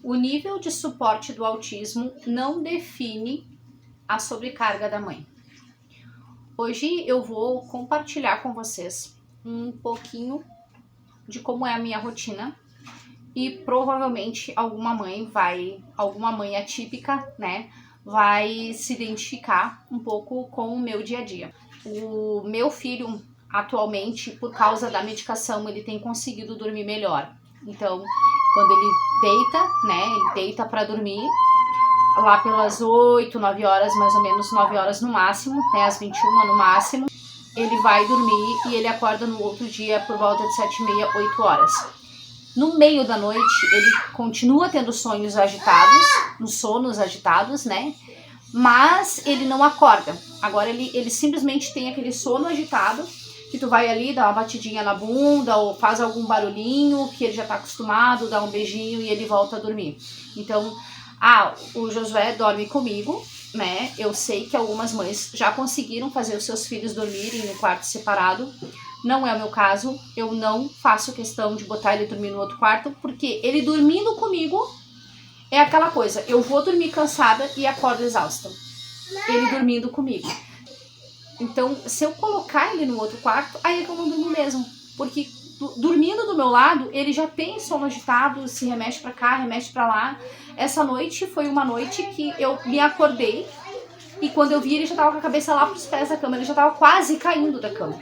O nível de suporte do autismo não define a sobrecarga da mãe. Hoje eu vou compartilhar com vocês um pouquinho de como é a minha rotina e provavelmente alguma mãe atípica, né, vai se identificar um pouco com o meu dia a dia. O meu filho atualmente, por causa da medicação, ele tem conseguido dormir melhor. Então, quando ele deita, né, ele deita para dormir lá pelas 8, 9 horas, mais ou menos 9 horas no máximo, né, às 21 no máximo, ele vai dormir e ele acorda no outro dia por volta de 7h30, 8 horas. No meio da noite, ele continua tendo sonos agitados, né, mas ele não acorda. Agora ele simplesmente tem aquele sono agitado, que tu vai ali, dá uma batidinha na bunda ou faz algum barulhinho que ele já tá acostumado, dá um beijinho e ele volta a dormir. Então, o Josué dorme comigo, né? Eu sei que algumas mães já conseguiram fazer os seus filhos dormirem no quarto separado. Não é o meu caso, eu não faço questão de botar ele dormir no outro quarto, porque ele dormindo comigo é aquela coisa, eu vou dormir cansada e acordo exausta. Ele dormindo comigo. Então, se eu colocar ele no outro quarto, aí é que eu não durmo mesmo. Porque dormindo do meu lado, ele já tem sono agitado, se remexe pra cá, remexe pra lá. Essa noite foi uma noite que eu me acordei e quando eu vi ele já tava com a cabeça lá pros pés da cama, ele já tava quase caindo da cama.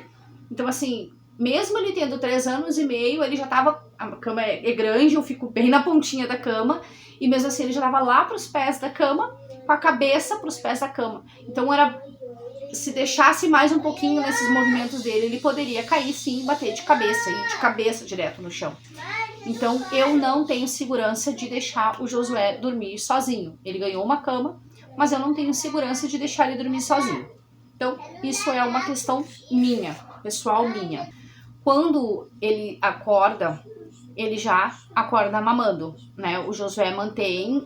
Então, assim, mesmo ele tendo 3 anos e meio, ele já tava, a cama é grande, eu fico bem na pontinha da cama, e mesmo assim ele já tava lá pros pés da cama, com a cabeça pros pés da cama. Então se deixasse mais um pouquinho nesses movimentos dele, ele poderia cair sim, bater de cabeça, e de cabeça direto no chão. Então eu não tenho segurança de deixar o Josué dormir sozinho. Ele ganhou uma cama, mas eu não tenho segurança de deixar ele dormir sozinho. Então isso é uma questão minha, pessoal minha. Quando ele acorda, ele já acorda mamando, né? O Josué mantém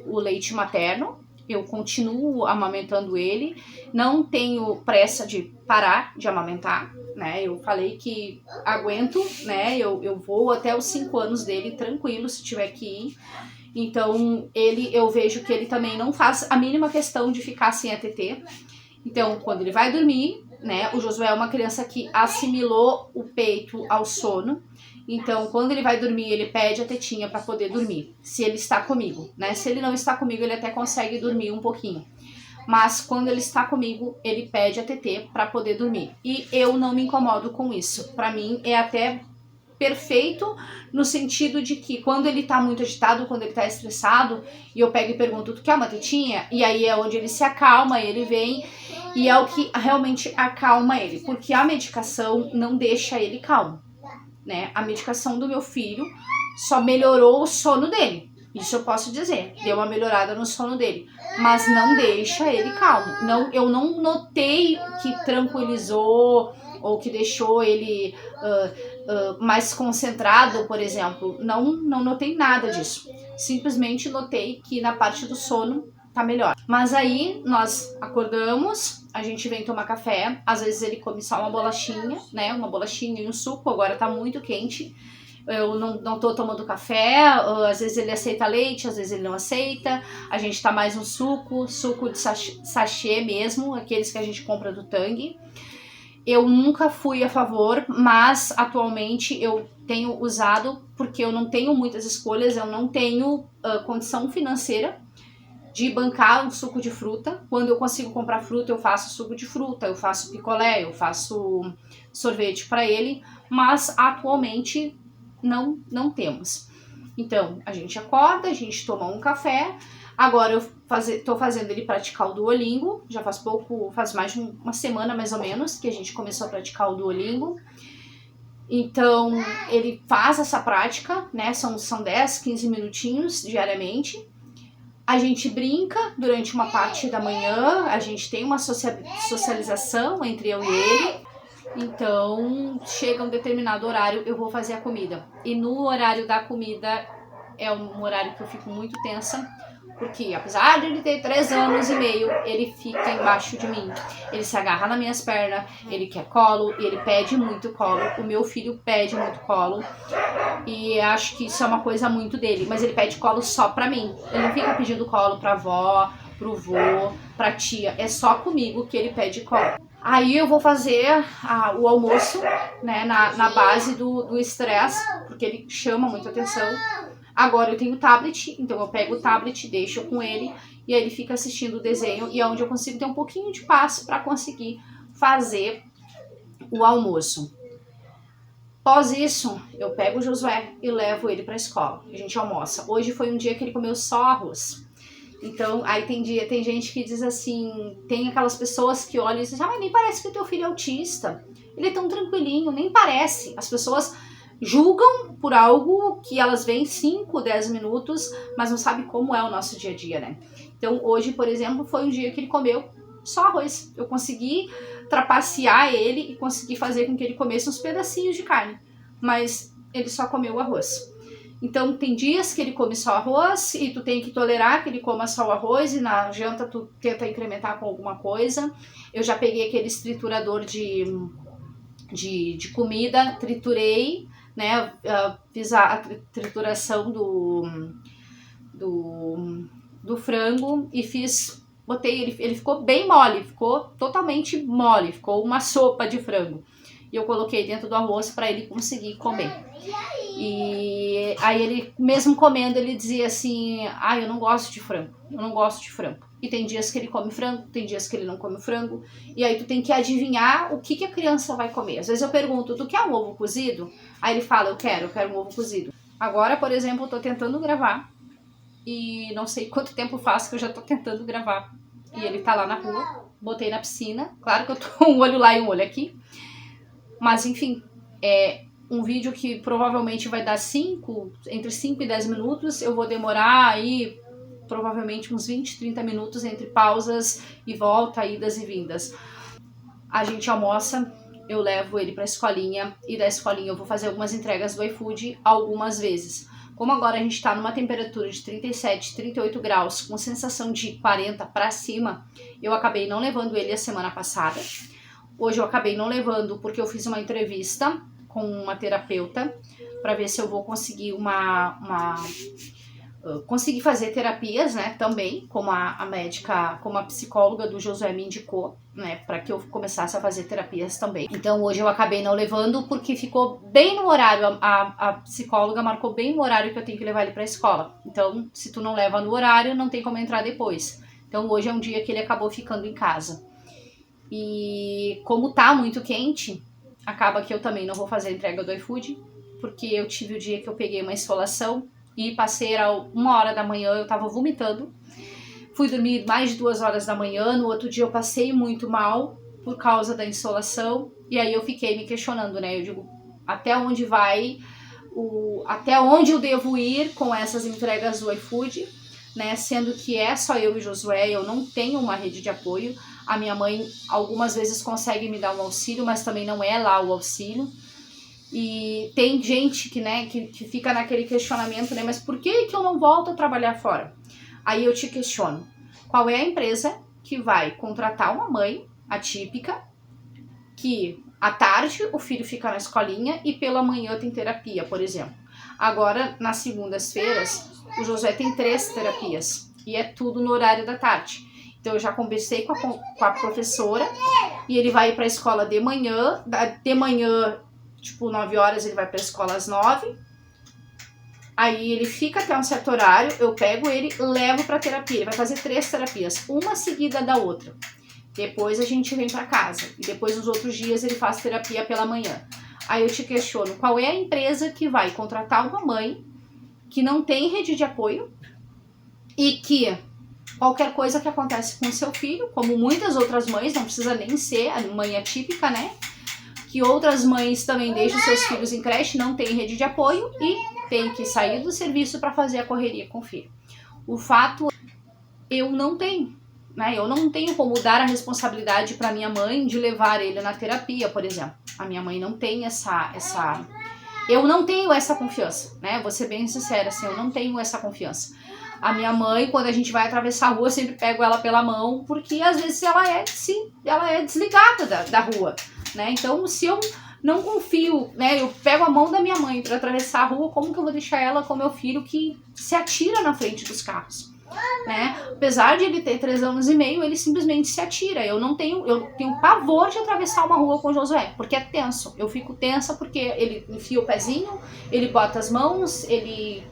o leite materno, eu continuo amamentando ele, não tenho pressa de parar de amamentar, né? Eu falei que aguento, né? Eu vou até os 5 anos dele tranquilo, se tiver que ir. Então, eu vejo que ele também não faz a mínima questão de ficar sem a TT. Então, quando ele vai dormir, né? O Josué é uma criança que assimilou o peito ao sono. Então, quando ele vai dormir, ele pede a tetinha para poder dormir, se ele está comigo, né? Se ele não está comigo, ele até consegue dormir um pouquinho. Mas quando ele está comigo, ele pede a TT para poder dormir. E eu não me incomodo com isso. Para mim, é até perfeito no sentido de que quando ele tá muito agitado, quando ele tá estressado, e eu pego e pergunto, tu quer uma tetinha? E aí é onde ele se acalma, ele vem, e é o que realmente acalma ele, porque a medicação não deixa ele calmo, né? A medicação do meu filho só melhorou o sono dele, isso eu posso dizer, deu uma melhorada no sono dele, mas não deixa ele calmo. Não, eu não notei que tranquilizou ou que deixou ele mais concentrado, por exemplo. Não notei nada disso. Simplesmente notei que na parte do sono tá melhor. Mas aí nós acordamos, a gente vem tomar café, às vezes ele come só uma bolachinha, né? Uma bolachinha e um suco, agora tá muito quente. Eu não tô tomando café, às vezes ele aceita leite, às vezes ele não aceita. A gente tá mais um suco de sachê mesmo, aqueles que a gente compra do Tang. Eu nunca fui a favor, mas atualmente eu tenho usado porque eu não tenho muitas escolhas, eu não tenho condição financeira de bancar um suco de fruta. Quando eu consigo comprar fruta, eu faço suco de fruta, eu faço picolé, eu faço sorvete para ele, mas atualmente não temos. Então, a gente acorda, a gente toma um café. Agora eu tô fazendo ele praticar o Duolingo, já faz mais de uma semana mais ou menos que a gente começou a praticar o Duolingo. Então, ele faz essa prática, né, são 10, 15 minutinhos diariamente. A gente brinca durante uma parte da manhã, a gente tem uma socialização entre eu e ele. Então, chega um determinado horário, eu vou fazer a comida. E no horário da comida, é um horário que eu fico muito tensa, porque apesar de ele ter 3 anos e meio, ele fica embaixo de mim. Ele se agarra nas minhas pernas, ele quer colo, ele pede muito colo. O meu filho pede muito colo. E acho que isso é uma coisa muito dele. Mas ele pede colo só pra mim. Ele não fica pedindo colo pra avó, pro vô, pra tia. É só comigo que ele pede colo. Aí eu vou fazer o almoço, né, na base do estresse, porque ele chama muita atenção. Agora eu tenho tablet, então eu pego o tablet, deixo com ele e aí ele fica assistindo o desenho e é onde eu consigo ter um pouquinho de paz para conseguir fazer o almoço. Após isso, eu pego o Josué e levo ele para a escola. A gente almoça. Hoje foi um dia que ele comeu só arroz. Então, aí tem gente que diz assim, tem aquelas pessoas que olham e dizem, ah, nem parece que o teu filho é autista. Ele é tão tranquilinho, nem parece. As pessoas julgam por algo que elas veem 5, 10 minutos, mas não sabem como é o nosso dia a dia, né? Então hoje, por exemplo, foi um dia que ele comeu só arroz. Eu consegui trapacear ele e consegui fazer com que ele comesse uns pedacinhos de carne, mas ele só comeu arroz. Então tem dias que ele come só arroz e tu tem que tolerar que ele coma só o arroz e na janta tu tenta incrementar com alguma coisa. Eu já peguei aquele triturador de comida, triturei, né, fiz a trituração do frango e botei ele ficou bem mole, ficou totalmente mole, ficou uma sopa de frango. E eu coloquei dentro do arroz para ele conseguir comer. E aí ele, mesmo comendo, ele dizia assim, eu não gosto de frango, eu não gosto de frango. E tem dias que ele come frango, tem dias que ele não come frango. E aí tu tem que adivinhar o que a criança vai comer. Às vezes eu pergunto, tu quer um ovo cozido? Aí ele fala, eu quero um ovo cozido. Agora, por exemplo, eu tô tentando gravar. E não sei quanto tempo faz que eu já tô tentando gravar. E ele tá lá na rua, botei na piscina. Claro que eu tô um olho lá e um olho aqui. Mas enfim, é um vídeo que provavelmente vai dar entre 5 e 10 minutos. Eu vou demorar aí provavelmente uns 20, 30 minutos entre pausas e volta, idas e vindas. A gente almoça, eu levo ele pra escolinha e da escolinha eu vou fazer algumas entregas do iFood algumas vezes. Como agora a gente tá numa temperatura de 37, 38 graus, com sensação de 40 pra cima, eu acabei não levando ele a semana passada. Hoje eu acabei não levando porque eu fiz uma entrevista com uma terapeuta para ver se eu vou conseguir conseguir fazer terapias, né, também, como a médica, como a psicóloga do Josué me indicou, né, para que eu começasse a fazer terapias também. Então hoje eu acabei não levando porque ficou bem no horário, a psicóloga marcou bem no horário que eu tenho que levar ele para a escola. Então, se tu não leva no horário, não tem como entrar depois. Então hoje é um dia que ele acabou ficando em casa. E como tá muito quente, acaba que eu também não vou fazer a entrega do iFood, porque eu tive o dia que eu peguei uma insolação e passei, era 1h da manhã, eu tava vomitando. Fui dormir mais de 2h da manhã, no outro dia eu passei muito mal por causa da insolação. E aí eu fiquei me questionando, né? Eu digo, até onde até onde eu devo ir com essas entregas do iFood, né? Sendo que é só eu e Josué, eu não tenho uma rede de apoio. A minha mãe algumas vezes consegue me dar um auxílio, mas também não é lá o auxílio. E tem gente que fica naquele questionamento, né? Mas por que eu não volto a trabalhar fora? Aí eu te questiono, qual é a empresa que vai contratar uma mãe atípica, que à tarde o filho fica na escolinha e pela manhã tem terapia, por exemplo. Agora, nas segundas-feiras, o Josué tem 3 terapias e é tudo no horário da tarde. Então eu já conversei com a professora e ele vai para a escola de manhã, tipo 9 horas ele vai para a escola às 9. Aí ele fica até um certo horário, eu pego ele, levo para terapia. Ele vai fazer 3 terapias, uma seguida da outra. Depois a gente vem para casa e depois nos outros dias ele faz terapia pela manhã. Aí eu te questiono, qual é a empresa que vai contratar uma mãe que não tem rede de apoio e que qualquer coisa que acontece com o seu filho, como muitas outras mães, não precisa nem ser a mãe atípica, né? Que outras mães também deixam seus filhos em creche, não tem rede de apoio e tem que sair do serviço para fazer a correria com o filho. O fato eu não tenho, né? Eu não tenho como dar a responsabilidade para minha mãe de levar ele na terapia, por exemplo. A minha mãe não tem essa Eu não tenho essa confiança, né? Vou ser bem sincera, assim, eu não tenho essa confiança. A minha mãe, quando a gente vai atravessar a rua, eu sempre pego ela pela mão, porque às vezes ela é desligada da rua, né? Então, se eu não confio, né? Eu pego a mão da minha mãe para atravessar a rua, como que eu vou deixar ela com meu filho que se atira na frente dos carros, né? Apesar de ele ter 3 anos e meio, ele simplesmente se atira. Eu tenho pavor de atravessar uma rua com o Josué, porque é tenso. Eu fico tensa porque ele enfia o pezinho, ele bota as mãos, ele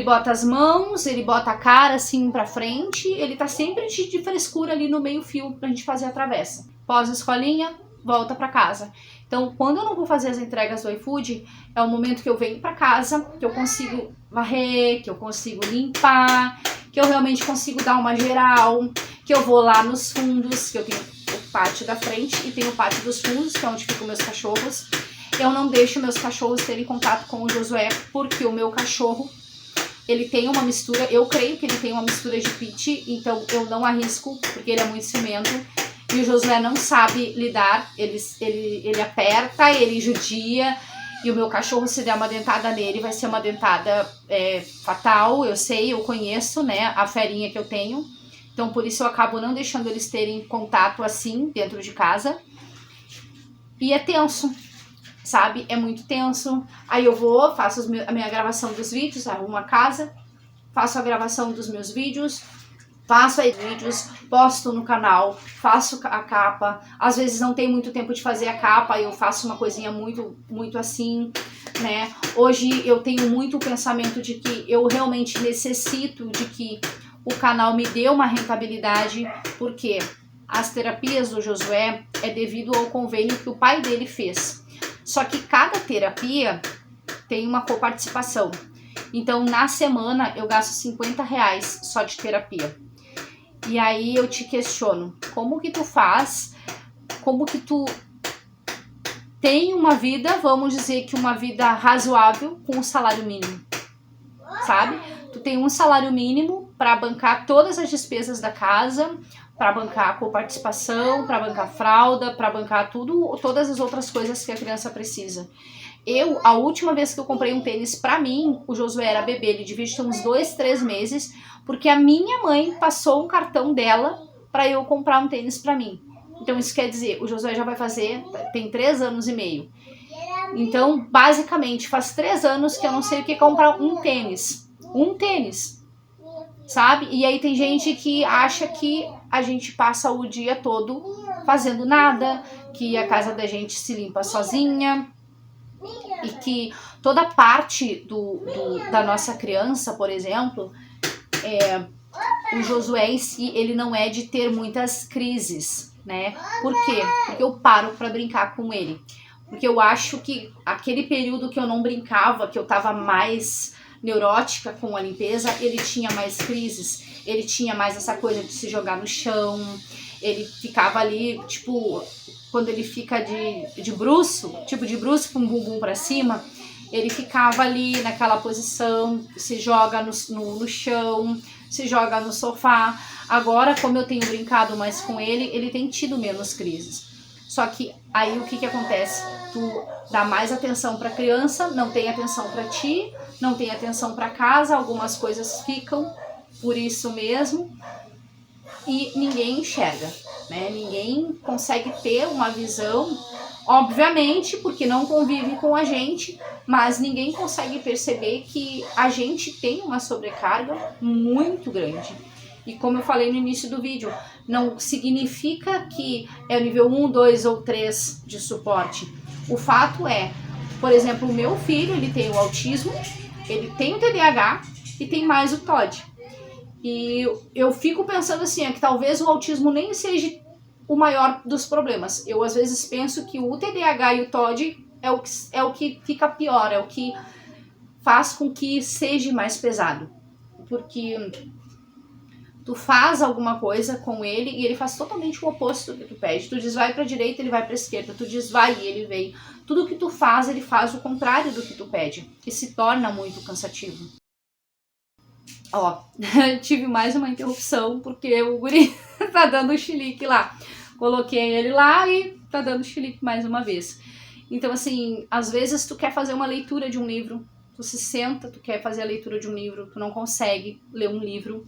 bota a cara assim pra frente, ele tá sempre de frescura ali no meio fio pra gente fazer a travessa. Pós a escolinha, volta pra casa. Então, quando eu não vou fazer as entregas do iFood, é o momento que eu venho pra casa, que eu consigo varrer, que eu consigo limpar, que eu realmente consigo dar uma geral, que eu vou lá nos fundos, que eu tenho o pátio da frente e tenho o pátio dos fundos, que é onde ficam meus cachorros. Eu não deixo meus cachorros terem contato com o Josué, porque o meu cachorro, ele tem uma mistura, eu creio que ele tem uma mistura de pit, então eu não arrisco, porque ele é muito ciumento. E o Josué não sabe lidar, ele aperta, ele judia, e o meu cachorro, se der uma dentada nele, vai ser uma dentada fatal. Eu sei, eu conheço, né, a ferinha que eu tenho. Então, por isso eu acabo não deixando eles terem contato assim, dentro de casa. E é tenso, sabe? É muito tenso. Aí eu vou, faço a minha gravação dos vídeos, arrumo a casa, faço a gravação dos meus vídeos, faço aí vídeos, posto no canal, faço a capa. Às vezes não tem muito tempo de fazer a capa, eu faço uma coisinha muito assim, né? Hoje eu tenho muito o pensamento de que eu realmente necessito de que o canal me dê uma rentabilidade, porque as terapias do Josué é devido ao convênio que o pai dele fez. Só que cada terapia tem uma coparticipação. Então, na semana, eu gasto R$50 só de terapia. E aí eu te questiono, como que tu faz, como que tu tem uma vida, vamos dizer que uma vida razoável com um salário mínimo, sabe? Tu tem um salário mínimo para bancar todas as despesas da casa, para bancar a coparticipação, para bancar fralda, para bancar tudo, todas as outras coisas que a criança precisa. A última vez que eu comprei um tênis pra mim, o Josué era bebê, ele devia ter uns 2, 3 meses, porque a minha mãe passou um cartão dela pra eu comprar um tênis pra mim. Então isso quer dizer, o Josué já vai fazer, tem 3 anos e meio. Então, basicamente, faz 3 anos que eu não sei o que é comprar um tênis. Um tênis, sabe? E aí tem gente que acha que a gente passa o dia todo fazendo nada, que a casa da gente se limpa sozinha, e que toda parte da nossa criança, por exemplo, o Josué em si, ele não é de ter muitas crises, né? Por quê? Porque eu paro pra brincar com ele. Porque eu acho que aquele período que eu não brincava, que eu tava mais neurótica com a limpeza, ele tinha mais crises, ele tinha mais essa coisa de se jogar no chão, ele ficava ali, tipo, quando ele fica de bruço, tipo de bruço com o bumbum pra cima, ele ficava ali naquela posição, se joga no chão, se joga no sofá. Agora, como eu tenho brincado mais com ele tem tido menos crises. Só que aí o que acontece? Tu dá mais atenção pra criança, não tem atenção pra ti, não tem atenção pra casa, algumas coisas ficam por isso mesmo e ninguém enxerga, né? Ninguém consegue ter uma visão, obviamente, porque não convive com a gente, mas ninguém consegue perceber que a gente tem uma sobrecarga muito grande. E como eu falei no início do vídeo, não significa que é o nível 1, 2 ou 3 de suporte. O fato é, por exemplo, o meu filho, ele tem o autismo, ele tem o TDAH e tem mais o TOD. E eu fico pensando assim, que talvez o autismo nem seja o maior dos problemas. Eu às vezes penso que o TDAH e o TOD é o que fica pior, é o que faz com que seja mais pesado. Porque tu faz alguma coisa com ele e ele faz totalmente o oposto do que tu pede. Tu diz vai pra direita, ele vai pra esquerda. Tu diz vai e ele vem. Tudo que tu faz, ele faz o contrário do que tu pede. E se torna muito cansativo. Ó, tive mais uma interrupção porque o guri tá dando chilique lá. Coloquei ele lá e tá dando chilique mais uma vez. Então, assim, às vezes tu quer fazer uma leitura de um livro, tu se senta, tu quer fazer a leitura de um livro, tu não consegue ler um livro,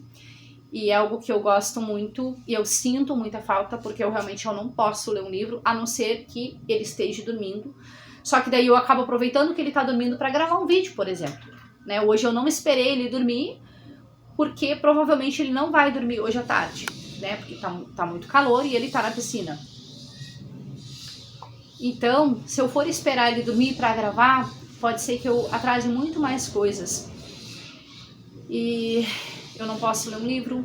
e é algo que eu gosto muito, e eu sinto muita falta, porque eu não posso ler um livro, a não ser que ele esteja dormindo. Só que daí eu acabo aproveitando que ele tá dormindo para gravar um vídeo, por exemplo. Né? Hoje eu não esperei ele dormir, porque provavelmente ele não vai dormir hoje à tarde, né? Porque tá muito calor e ele tá na piscina. Então, se eu for esperar ele dormir para gravar, pode ser que eu atrase muito mais coisas. E eu não posso ler um livro.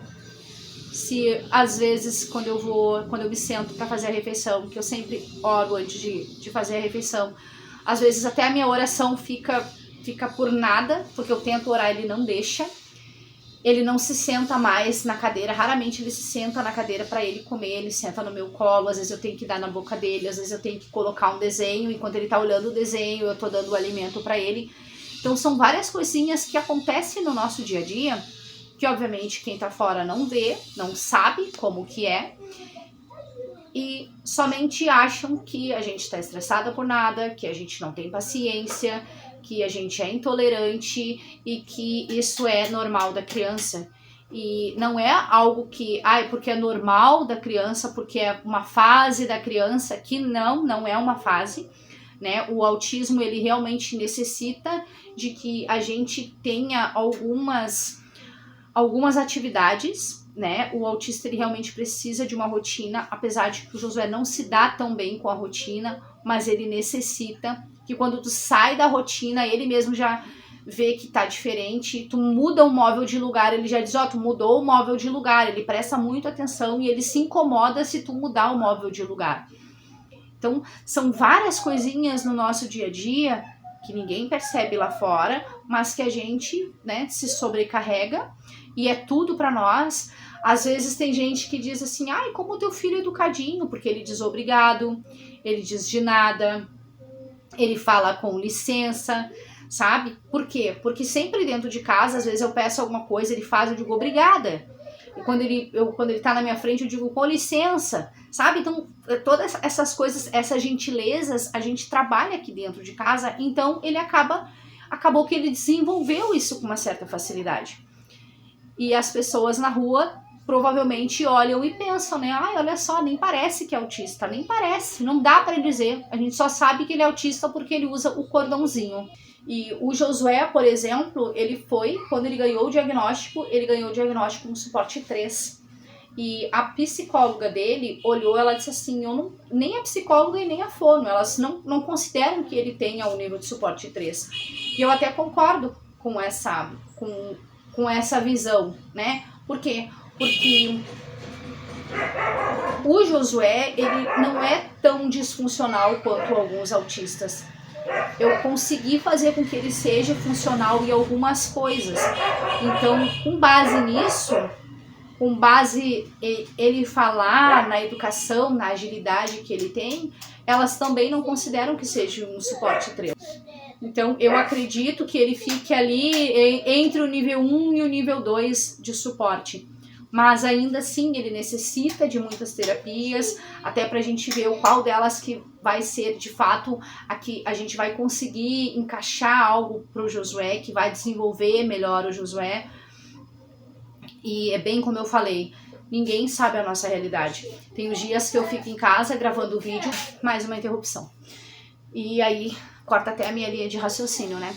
Se às vezes quando eu me sento para fazer a refeição, que eu sempre oro antes de fazer a refeição, às vezes até a minha oração fica por nada, porque eu tento orar e ele não deixa. Ele não se senta mais na cadeira, raramente ele se senta na cadeira para ele comer, ele senta no meu colo, às vezes eu tenho que dar na boca dele, às vezes eu tenho que colocar um desenho, enquanto ele tá olhando o desenho, eu tô dando o alimento para ele. Então são várias coisinhas que acontecem no nosso dia a dia, que obviamente quem tá fora não vê, não sabe como que é, e somente acham que a gente tá estressada por nada, que a gente não tem paciência, que a gente é intolerante e que isso é normal da criança. E não é algo que, porque é normal da criança, porque é uma fase da criança, que não é uma fase, né? O autismo, ele realmente necessita de que a gente tenha algumas atividades, né? O autista, ele realmente precisa de uma rotina, apesar de que o Josué não se dá tão bem com a rotina, mas ele necessita que quando tu sai da rotina, ele mesmo já vê que tá diferente, tu muda o móvel de lugar, ele já diz, tu mudou o móvel de lugar, ele presta muito atenção e ele se incomoda se tu mudar o móvel de lugar. Então, são várias coisinhas no nosso dia a dia que ninguém percebe lá fora, mas que a gente, né, se sobrecarrega e é tudo pra nós. Às vezes tem gente que diz assim, como teu filho é educadinho, porque ele diz obrigado, ele diz de nada, ele fala com licença, sabe? Por quê? Porque sempre dentro de casa, às vezes eu peço alguma coisa, ele faz, eu digo obrigada. E quando ele tá na minha frente, eu digo com licença, sabe? Então, todas essas coisas, essas gentilezas, a gente trabalha aqui dentro de casa, então ele acabou que ele desenvolveu isso com uma certa facilidade. E as pessoas na rua provavelmente olham e pensam, né? Olha só, nem parece que é autista, nem parece, não dá pra dizer. A gente só sabe que ele é autista porque ele usa o cordãozinho. E o Josué, por exemplo, quando ele ganhou o diagnóstico no suporte 3. E a psicóloga dele olhou, ela disse assim, nem a psicóloga e nem a fono, elas não consideram que ele tenha o nível de suporte 3. E eu até concordo com essa visão, né? Por quê? Porque o Josué, ele não é tão disfuncional quanto alguns autistas. Eu consegui fazer com que ele seja funcional em algumas coisas. Então, com base nisso, com base ele falar na educação, na agilidade que ele tem, elas também não consideram que seja um suporte 3. Então, eu acredito que ele fique ali entre o nível 1 e o nível 2 de suporte. Mas ainda assim, ele necessita de muitas terapias, até pra gente ver qual delas que vai ser, de fato, a que a gente vai conseguir encaixar algo pro Josué, que vai desenvolver melhor o Josué. E é bem como eu falei, ninguém sabe a nossa realidade. Tem os dias que eu fico em casa gravando o vídeo, mais uma interrupção. E aí, corta até a minha linha de raciocínio, né?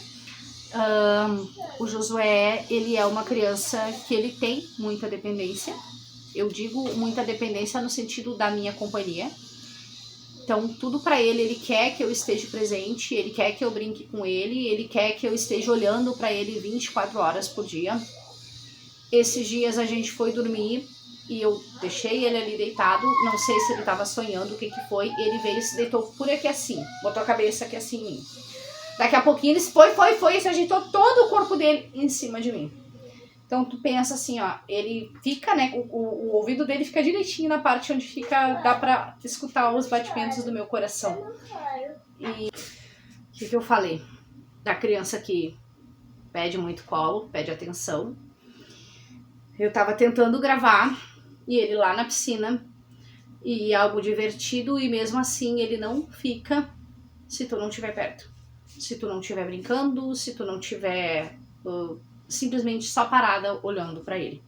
O Josué, ele é uma criança que ele tem muita dependência. Eu digo muita dependência no sentido da minha companhia. Então, tudo pra ele quer que eu esteja presente, ele quer que eu brinque com ele quer que eu esteja olhando pra ele 24 horas por dia. Esses dias a gente foi dormir e eu deixei ele ali deitado, não sei se ele tava sonhando, o que foi, ele veio e se deitou por aqui assim, botou a cabeça aqui assim em mim. Daqui a pouquinho ele foi, se agitou todo o corpo dele em cima de mim. Então tu pensa assim, ele fica, né, o ouvido dele fica direitinho na parte onde dá pra escutar os batimentos do meu coração. E o que eu falei? Da criança que pede muito colo, pede atenção. Eu tava tentando gravar e ele lá na piscina e algo divertido e mesmo assim ele não fica se tu não estiver perto. Se tu não estiver brincando, se tu não estiver simplesmente só parada olhando pra ele.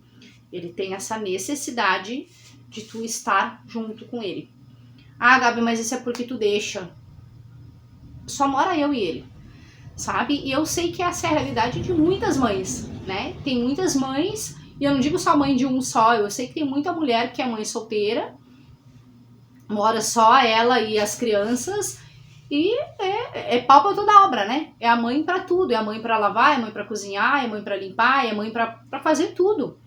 Ele tem essa necessidade de tu estar junto com ele. Ah, Gabi, mas isso é porque tu deixa. Só mora eu e ele, sabe? E eu sei que essa é a realidade de muitas mães, né? Tem muitas mães, e eu não digo só mãe de um só, eu sei que tem muita mulher que é mãe solteira, mora só ela e as crianças, e é pau pra toda obra, né? É a mãe pra tudo, é a mãe pra lavar, é a mãe pra cozinhar, é a mãe pra limpar, é a mãe pra fazer tudo.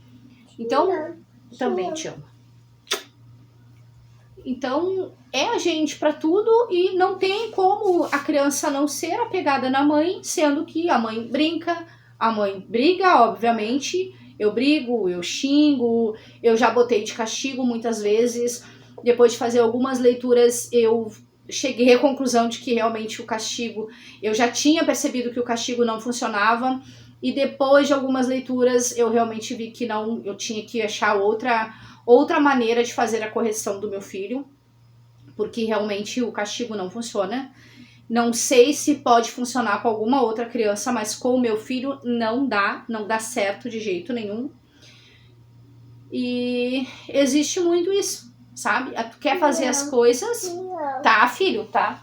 Então, também te amo. Então, é a gente pra tudo e não tem como a criança não ser apegada na mãe, sendo que a mãe brinca, a mãe briga, obviamente. Eu brigo, eu xingo, eu já botei de castigo muitas vezes. Depois de fazer algumas leituras, eu cheguei à conclusão de que realmente o castigo, eu já tinha percebido que o castigo não funcionava. E depois de algumas leituras, eu realmente vi que não, eu tinha que achar outra maneira de fazer a correção do meu filho, porque realmente o castigo não funciona. Não sei se pode funcionar com alguma outra criança, mas com o meu filho não dá certo de jeito nenhum. E existe muito isso, sabe? Tu quer fazer as coisas, tá, filho, tá.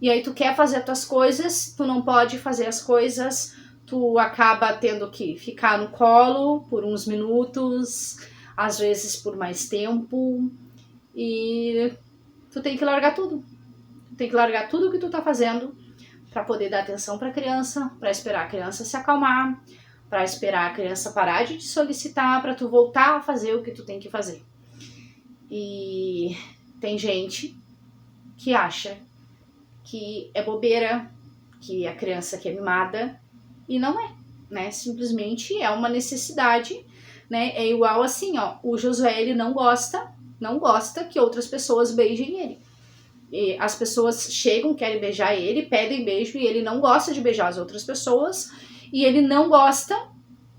E aí tu quer fazer as tuas coisas, tu não pode fazer as coisas, tu acaba tendo que ficar no colo por uns minutos, às vezes por mais tempo, e tu tem que largar tudo. Tu tem que largar tudo que tu tá fazendo pra poder dar atenção pra criança, pra esperar a criança se acalmar, pra esperar a criança parar de te solicitar, pra tu voltar a fazer o que tu tem que fazer. E tem gente que acha que é bobeira, que a criança quer mimada, e não é, né? Simplesmente é uma necessidade, né? É igual assim, ó, o Josué, ele não gosta que outras pessoas beijem ele. E as pessoas chegam, querem beijar ele, pedem beijo, e ele não gosta de beijar as outras pessoas, e ele não gosta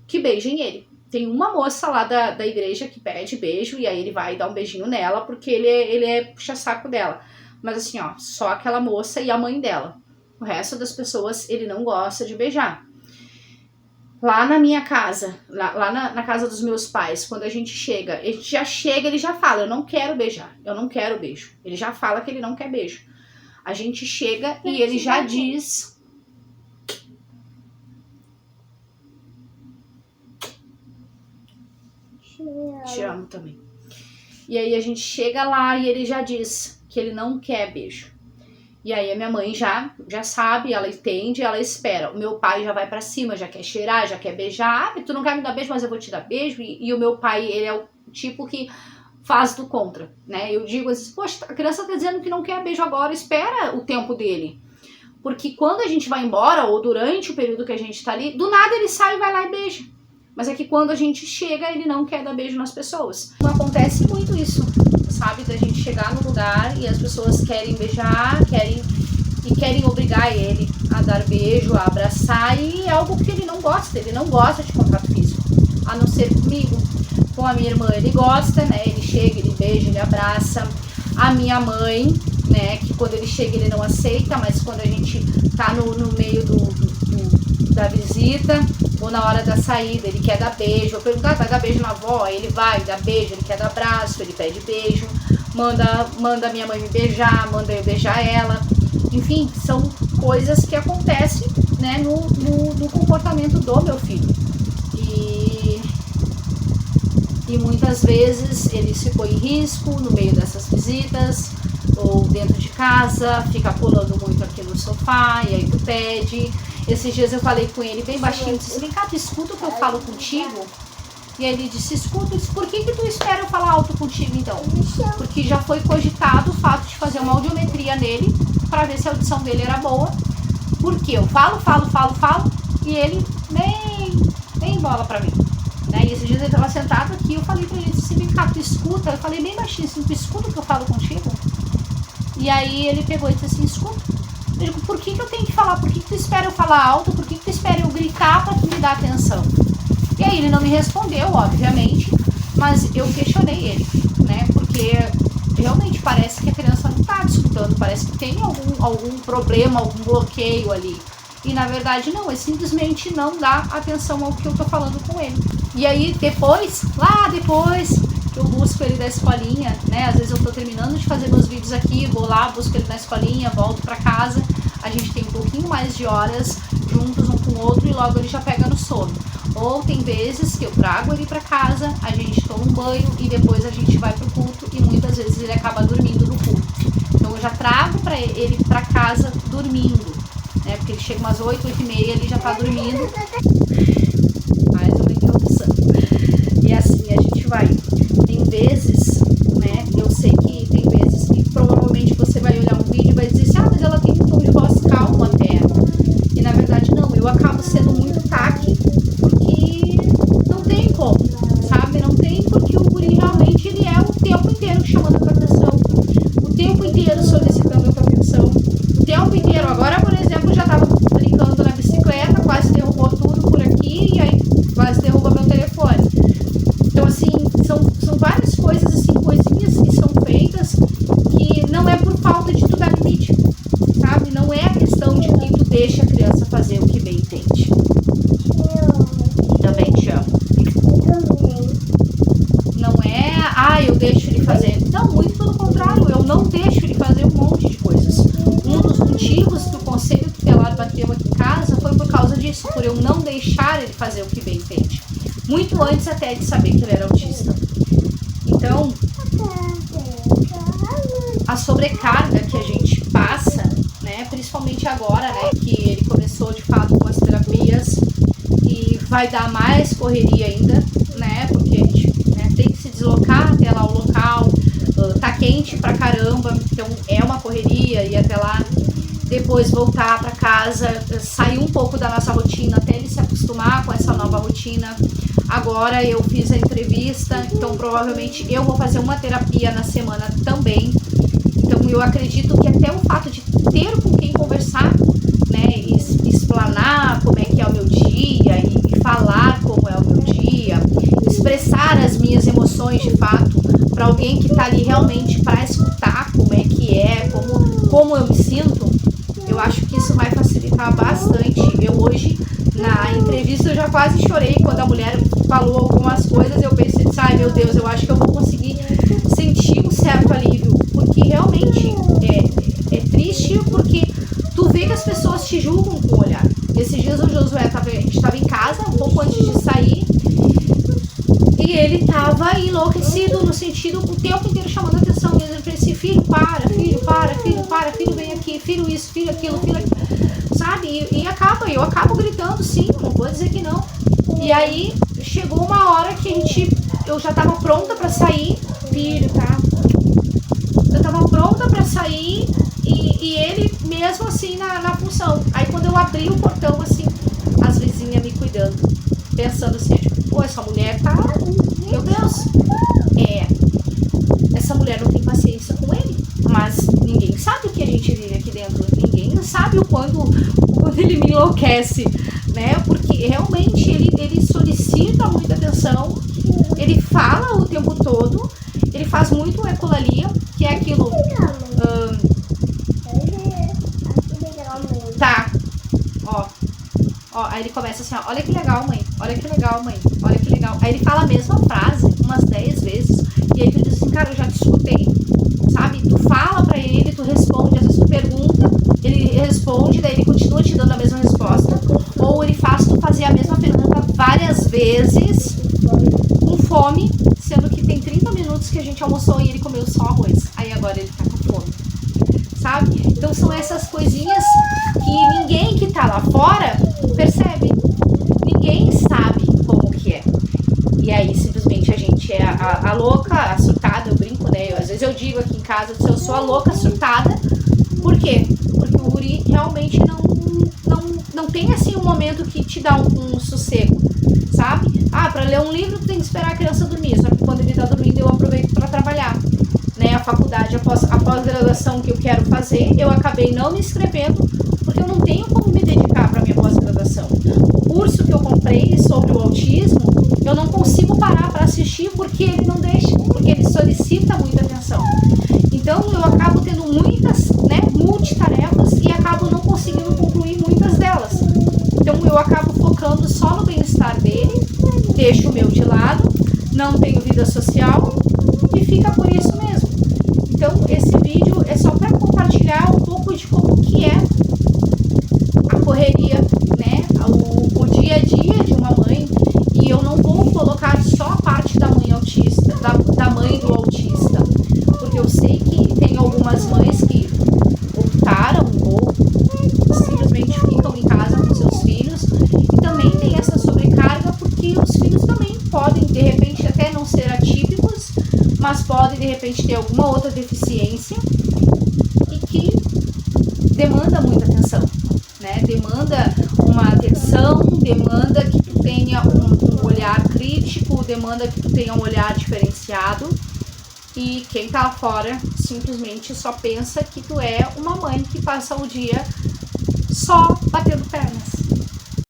que beijem ele. Tem uma moça lá da igreja que pede beijo, e aí ele vai dar um beijinho nela, porque ele é puxa-saco dela. Mas assim, ó, só aquela moça e a mãe dela. O resto das pessoas ele não gosta de beijar. Lá na minha casa, lá na casa dos meus pais, quando a gente já chega, ele já fala, eu não quero beijar, eu não quero beijo. Ele já fala que ele não quer beijo. A gente chega e ele já diz... Te amo também. E aí a gente chega lá e ele já diz que ele não quer beijo. E aí a minha mãe já sabe, ela entende, ela espera. O meu pai já vai pra cima, já quer cheirar, já quer beijar. Ah, tu não quer me dar beijo, mas eu vou te dar beijo. E o meu pai, ele é o tipo que faz do contra, né? Eu digo assim, poxa, a criança tá dizendo que não quer beijo agora, espera o tempo dele. Porque quando a gente vai embora, ou durante o período que a gente tá ali, do nada ele sai e vai lá e beija. Mas é que quando a gente chega, ele não quer dar beijo nas pessoas. Não acontece muito isso, sabe? Da gente chegar no lugar e as pessoas querem beijar, querem obrigar ele a dar beijo, a abraçar, e é algo que ele não gosta de contato físico, a não ser comigo. Com a minha irmã ele gosta, né? Ele chega, ele beija, ele abraça. A minha mãe, né? Que quando ele chega ele não aceita, mas quando a gente tá no meio da visita, ou na hora da saída, ele quer dar beijo. Eu pergunto, vai dar beijo na avó? Ele vai, dá beijo, ele quer dar abraço, ele pede beijo, manda minha mãe me beijar, manda eu beijar ela. Enfim, são coisas que acontecem, né, no comportamento do meu filho. E muitas vezes ele se põe em risco no meio dessas visitas, ou dentro de casa, fica pulando muito aqui no sofá, e aí tu pede. Esses dias eu falei com ele bem baixinho, disse, vem cá, tu escuta o que eu falo contigo? E aí ele disse, escuta, por que tu espera eu falar alto contigo então? Porque já foi cogitado o fato de fazer uma audiometria nele, pra ver se a audição dele era boa. Porque eu falo, e ele nem bola pra mim. Né? E esses dias ele tava sentado aqui, eu falei pra ele, disse, vem cá, tu escuta? Eu falei bem baixinho assim, tu escuta o que eu falo contigo? E aí ele pegou e disse assim, escuta. Eu digo, por que eu tenho que falar? Por que tu espera eu falar alto? Por que tu espera eu gritar pra tu me dar atenção? E aí ele não me respondeu, obviamente, mas eu questionei ele, né? Porque realmente parece que a criança não está desfrutando, parece que tem algum problema, algum bloqueio ali. E na verdade não, ele simplesmente não dá atenção ao que eu tô falando com ele. E aí depois que eu busco ele da escolinha, né? Às vezes eu tô terminando de fazer meus vídeos aqui, vou lá, busco ele na escolinha, volto pra casa, a gente tem um pouquinho mais de horas juntos um com o outro e logo ele já pega no sono. Ou tem vezes que eu trago ele pra casa, a gente toma um banho e depois a gente vai pro culto e muitas vezes ele acaba dormindo no culto. Então eu já trago ele pra casa dormindo, né? Porque ele chega umas 8, 8h30, ele já tá dormindo. Mais uma interrupção. E assim a gente vai. Tem vezes, né? Eu sei que tem vezes que provavelmente você vai olhar um vídeo e vai dizer assim, mas ela tem um tom de voz calmo até. E na verdade não, eu acabo sendo muito taque, porque não tem como, sabe? Não tem, porque o guri realmente ele é o tempo inteiro chamando a tua atenção, o tempo inteiro solicitando a tua atenção, o tempo inteiro. Agora, por exemplo, já tava brincando na bicicleta, quase derrubou tudo por aqui e aí quase derruba meu telefone. Então assim, são várias coisas assim, coisinhas que são feitas que não é por falta de tu dar limite, sabe? Não é a questão de que tu deixa a criança fazer o que bem entende. Também te amo. Não é, eu deixo ele fazer. Não, muito pelo contrário, eu não deixo ele fazer um monte de coisas. Um dos motivos que o conselho tutelar bateu aqui em casa foi por causa disso, por eu não deixar ele fazer o que bem entende. Muito antes até de saber que ele era autista. Então, a sobrecarga que a gente passa, né, principalmente agora, né, que ele começou de fato com as terapias e vai dar mais correria ainda, né, porque a gente, né, tem que se deslocar até lá o local, tá quente pra caramba, então é uma correria e até lá, depois voltar pra casa, sair um pouco da nossa rotina até ele se acostumar com essa nova rotina. Agora eu fiz a entrevista, então provavelmente eu vou fazer uma terapia na semana também. Então eu acredito que até o fato de ter com quem conversar, né, e explanar como é que é o meu dia e falar como é o meu dia, expressar as minhas emoções de fato para alguém que tá ali realmente para escutar como é que é, como eu me sinto, eu acho que isso vai facilitar bastante. Eu hoje, na entrevista, eu já quase chorei quando a mulher falou algumas coisas, eu pensei, ai meu Deus, eu acho que eu vou conseguir sentir um certo alívio, porque realmente é triste, porque tu vê que as pessoas te julgam com o olhar. Esses dias o Josué a gente estava em casa, um pouco antes de sair, e ele tava enlouquecido no sentido, o tempo inteiro chamando a atenção, e eu pensei, filho, para, filho, vem aqui, filho isso, filho aquilo, sabe? E eu acabo gritando sim, não vou dizer que não. E aí chegou uma hora que eu já tava pronta pra sair, filho, tá? Eu tava pronta pra sair e ele mesmo assim na função. Aí quando eu abri o portão, assim, as vizinhas me cuidando, pensando assim, tipo, pô, essa mulher tá, meu Deus, essa mulher não tem paciência com ele, mas ninguém sabe o que a gente vive aqui dentro, ninguém sabe o quando ele me enlouquece, né, porque realmente ele solicita muita atenção, ele fala o tempo todo, ele faz muito ecolalia, que é aquilo, tá, ó, aí ele começa assim, ó, olha que legal, mãe, olha que legal, mãe, olha que legal, aí ele fala a mesma frase umas 10 vezes, e aí tu diz assim, cara, eu já te escutei, sabe, tu fala pra ele, tu responde, às vezes tu pergunta, ele responde, daí ele continua te dando a mesma resposta, ou ele faz tu fazer a mesma pergunta várias vezes, com fome, sendo que tem 30 minutos que a gente almoçou e ele comeu só arroz, aí agora ele tá com fome, sabe? Então são essas coisinhas que ninguém que tá lá fora percebe, ninguém sabe como que é. E aí simplesmente a gente é a louca, a surtada, eu brinco, né? Às vezes eu digo aqui em casa que eu sou a louca surtada. Por quê? Porque o guri realmente não tem assim um momento que te dá um sossego, sabe? Pra ler um livro tu tem que esperar a criança dormir, só que quando ele tá dormindo eu aproveito para trabalhar. Né, a faculdade, a pós-graduação que eu quero fazer, eu acabei não me inscrevendo porque eu não tenho como me dedicar para minha pós-graduação. O curso que eu comprei sobre o autismo, eu não consigo parar para assistir porque ele não deixa, porque ele solicita muita atenção. deixo o meu de lado, não tenho vida social e fica por isso mesmo. Então esse vídeo é só para compartilhar um pouco de como que é a correria, né, o dia a dia de uma mãe. E eu não vou colocar só a parte da mãe autista, da mãe do autista, porque eu sei que tem algumas mães que optaram ou simplesmente ficam em casa com seus filhos e também tem essa sobrecarga, porque os filhos também podem de repente até não ser atípicos, mas podem de repente ter alguma outra deficiência e que demanda muita atenção, né? Demanda uma atenção, demanda que tu tenha um olhar crítico, demanda que tu tenha um olhar diferenciado. E quem tá lá fora simplesmente só pensa que tu é uma mãe que passa o dia só batendo pernas.